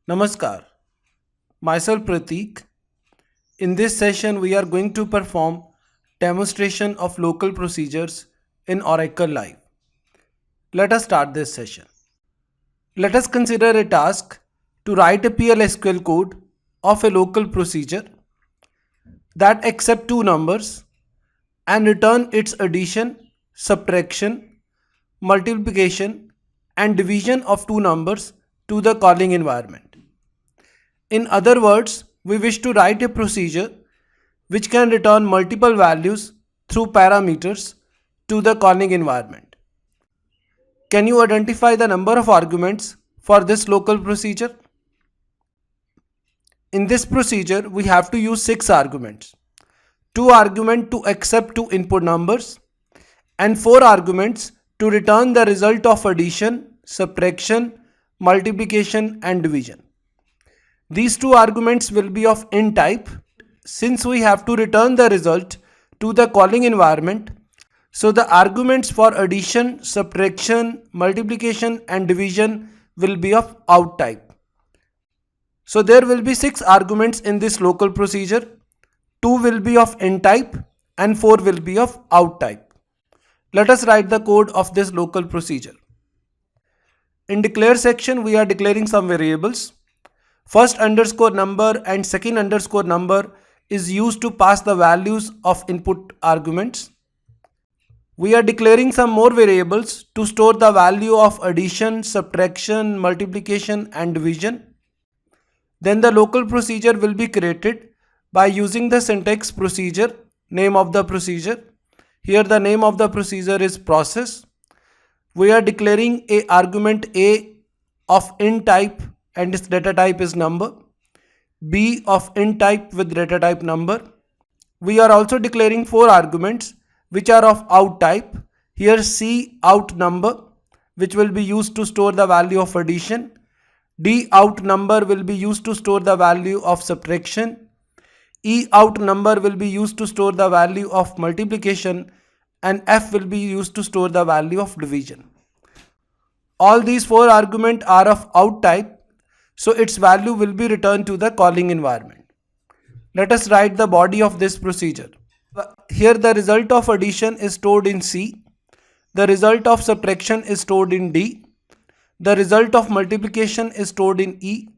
Namaskar, myself Parteek. In this session, we are going to perform demonstration of local procedures in Oracle Live. Let us start this session. Let us consider a task to write a PL/SQL code of a local procedure that accepts two numbers and return its addition, subtraction, multiplication, and division of two numbers to the calling environment. In other words, we wish to write a procedure which can return multiple values through parameters to the calling environment. Can you identify the number of arguments for this local procedure? In this procedure, we have to use 6 arguments. 2 arguments to accept two input numbers and 4 arguments to return the result of addition, subtraction, multiplication and division. These 2 arguments will be of int type since we have to return the result to the calling environment. So the arguments for addition, subtraction, multiplication and division will be of out type. So there will be 6 arguments in this local procedure. 2 will be of int type and 4 will be of out type. Let us write the code of this local procedure. In declare section, we are declaring some variables. First underscore number and second underscore number is used to pass the values of input arguments. We are declaring some more variables to store the value of addition, subtraction, multiplication and division. Then the local procedure will be created by using the syntax procedure, name of the procedure. Here the name of the procedure is process. We are declaring a argument A of int type and its data type is number, B of int type with data type number. We are also declaring 4 arguments which are of out type. Here C out number, which will be used to store the value of addition, D out number will be used to store the value of subtraction, E out number will be used to store the value of multiplication and F will be used to store the value of division. All these 4 arguments are of out type, so its value will be returned to the calling environment. Let us write the body of this procedure. Here the result of addition is stored in C, the result of subtraction is stored in D, the result of multiplication is stored in E,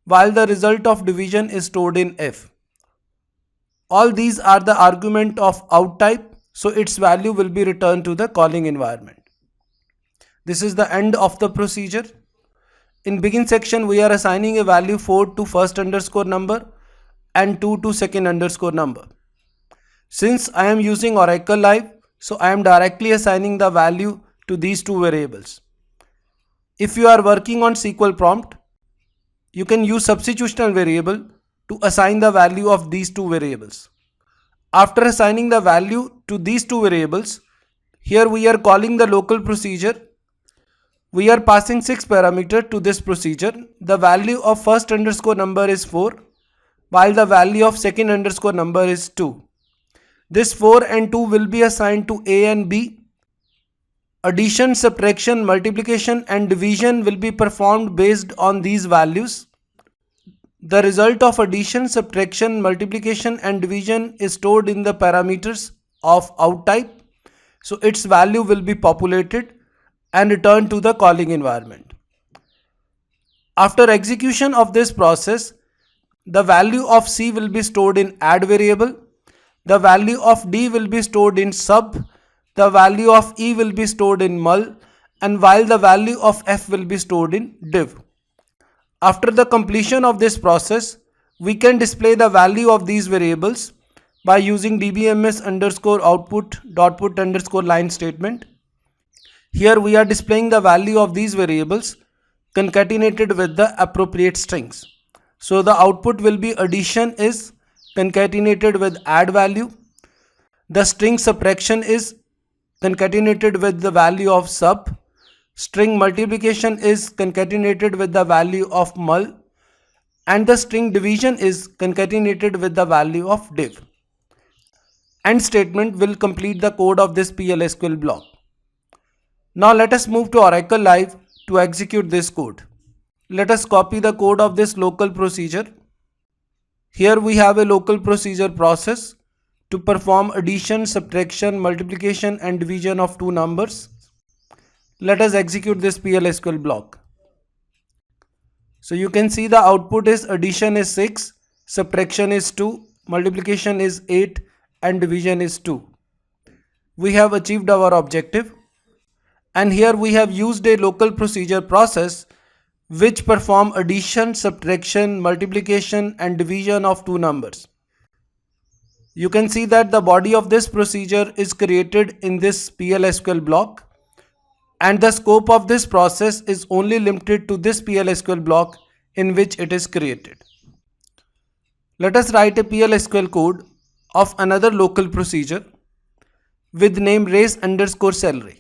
while the result of division is stored in F. All these are the argument of out type, so its value will be returned to the calling environment. This is the end of the procedure. In begin section, we are assigning a value 4 to first underscore number and 2 to second underscore number. Since I am using Oracle Live, so I am directly assigning the value to these 2 variables. If you are working on SQL prompt, you can use substitutional variable to assign the value of these 2 variables. After assigning the value to these 2 variables, here we are calling the local procedure. We are passing 6 parameters to this procedure. The value of first underscore number is 4, while the value of second underscore number is 2. This 4 and 2 will be assigned to A and B. Addition, subtraction, multiplication and division will be performed based on these values. The result of addition, subtraction, multiplication and division is stored in the parameters of out type, so its value will be populated and returned to the calling environment. After execution of this process, the value of C will be stored in add variable, the value of D will be stored in sub, the value of E will be stored in mul, and while the value of F will be stored in div. After the completion of this process, we can display the value of these variables by using DBMS underscore output dot put underscore line statement. Here we are displaying the value of these variables concatenated with the appropriate strings. So the output will be addition is concatenated with add value. The string subtraction is concatenated with the value of sub. String multiplication is concatenated with the value of mul. And the string division is concatenated with the value of div. AND statement will complete the code of this PL/SQL block. Now let us move to Oracle Live to execute this code. Let us copy the code of this local procedure. Here we have a local procedure process to perform addition, subtraction, multiplication and division of two numbers. Let us execute this PL/SQL block. So you can see the output is addition is 6, subtraction is 2, multiplication is 8 and division is 2. We have achieved our objective, and here we have used a local procedure process which perform addition, subtraction, multiplication and division of two numbers. You can see that the body of this procedure is created in this PL/SQL block, and the scope of this process is only limited to this PL/SQL block in which it is created. Let us write a PL/SQL code of another local procedure with name raise_salary.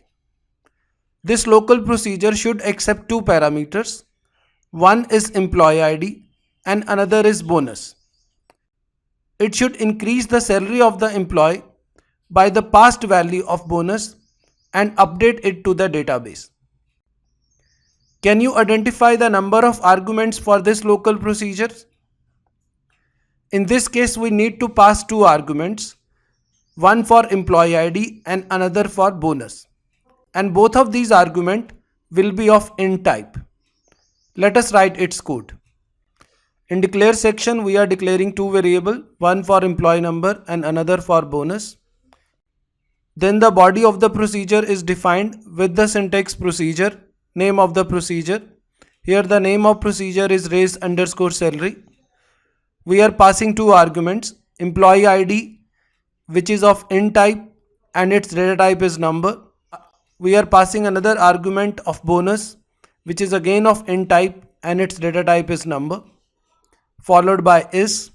This local procedure should accept two parameters. One is employee ID and another is bonus. It should increase the salary of the employee by the past value of bonus and update it to the database. Can you identify the number of arguments for this local procedure? In this case, we need to pass two arguments, one for employee ID and another for bonus. And both of these arguments will be of int type. Let us write its code. In declare section, we are declaring two variables, one for employee number and another for bonus. Then the body of the procedure is defined with the syntax procedure, name of the procedure. Here the name of procedure is raise_salary. We are passing two arguments, employee ID which is of int type and its data type is number. We are passing another argument of bonus which is again of int type and its data type is number, followed by is.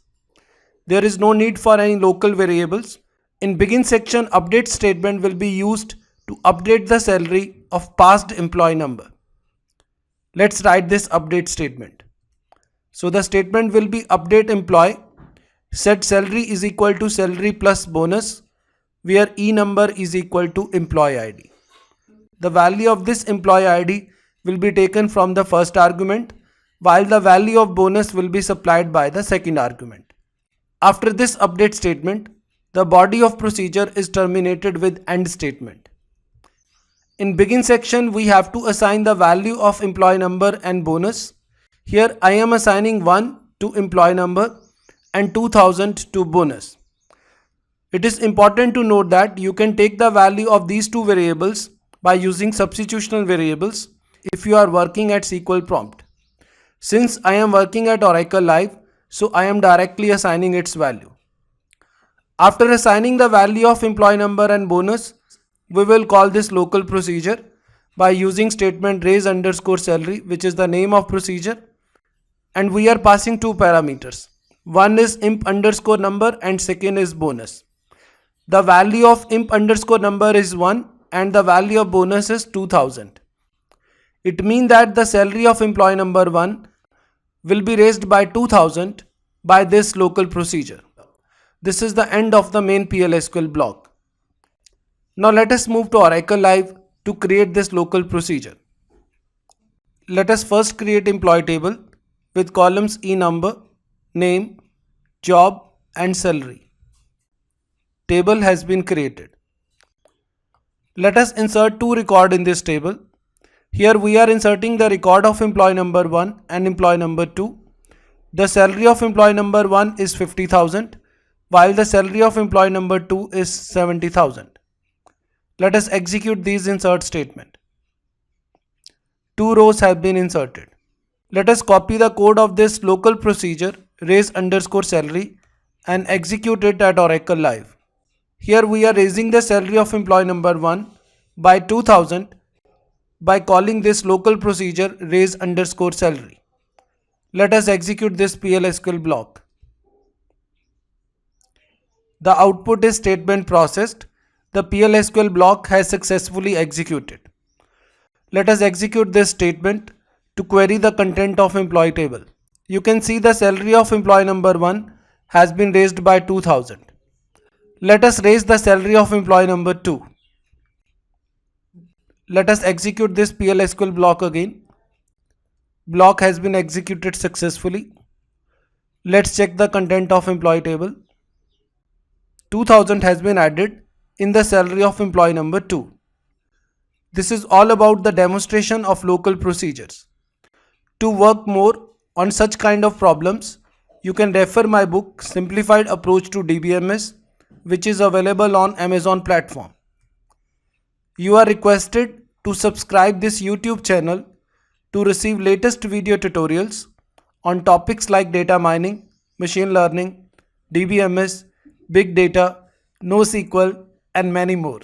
There is no need for any local variables. In begin section, update statement will be used to update the salary of past employee number. Let's write this update statement. So the statement will be update employee, set salary is equal to salary plus bonus, where E number is equal to employee ID. The value of this employee ID will be taken from the first argument, while the value of bonus will be supplied by the second argument. After this update statement, the body of procedure is terminated with end statement. In begin section, we have to assign the value of employee number and bonus. Here I am assigning 1 to employee number and 2000 to bonus. It is important to note that you can take the value of these two variables by using substitutional variables if you are working at SQL prompt. Since I am working at Oracle Live, so I am directly assigning its value. After assigning the value of employee number and bonus, we will call this local procedure by using statement raise_salary, which is the name of procedure, and we are passing two parameters. One is imp_number and second is bonus. The value of imp_number is 1 and the value of bonus is 2000. It means that the salary of employee number 1 will be raised by 2000 by this local procedure. This is the end of the main PL/SQL block. Now let us move to Oracle Live to create this local procedure. Let us first create employee table with columns E number, name, job and salary. Table has been created. Let us insert two records in this table. Here we are inserting the record of employee number 1 and employee number 2. The salary of employee number 1 is 50,000 while the salary of employee number 2 is 70,000. Let us execute these insert statement. Two rows have been inserted. Let us copy the code of this local procedure raise_salary and execute it at Oracle Live. Here we are raising the salary of employee number 1 by 2000 by calling this local procedure raise_salary. Let us execute this PL/SQL block. The output is statement processed. The PL/SQL block has successfully executed. Let us execute this statement to query the content of employee table. You can see the salary of employee number 1 has been raised by 2000. Let us raise the salary of employee number 2. Let us execute this PL/SQL block again. Block has been executed successfully. Let's check the content of employee table. 2000 has been added in the salary of employee number 2. This is all about the demonstration of local procedures. To work more on such kind of problems, you can refer my book Simplified Approach to DBMS, which is available on Amazon platform. You are requested to subscribe this YouTube channel to receive latest video tutorials on topics like data mining, machine learning, DBMS, big data, NoSQL and many more.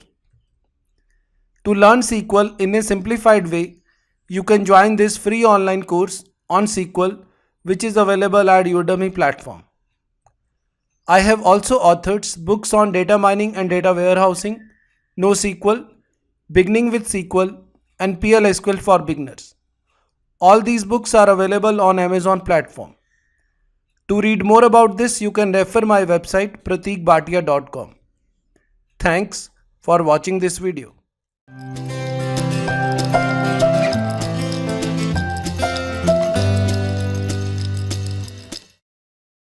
To learn SQL in a simplified way, you can join this free online course on SQL which is available at Udemy platform. I have also authored books on data mining and data warehousing, NoSQL, beginning with SQL and PL/SQL for beginners. All these books are available on Amazon platform. To read more about this, you can refer my website prateekbhatia.com. Thanks for watching this video.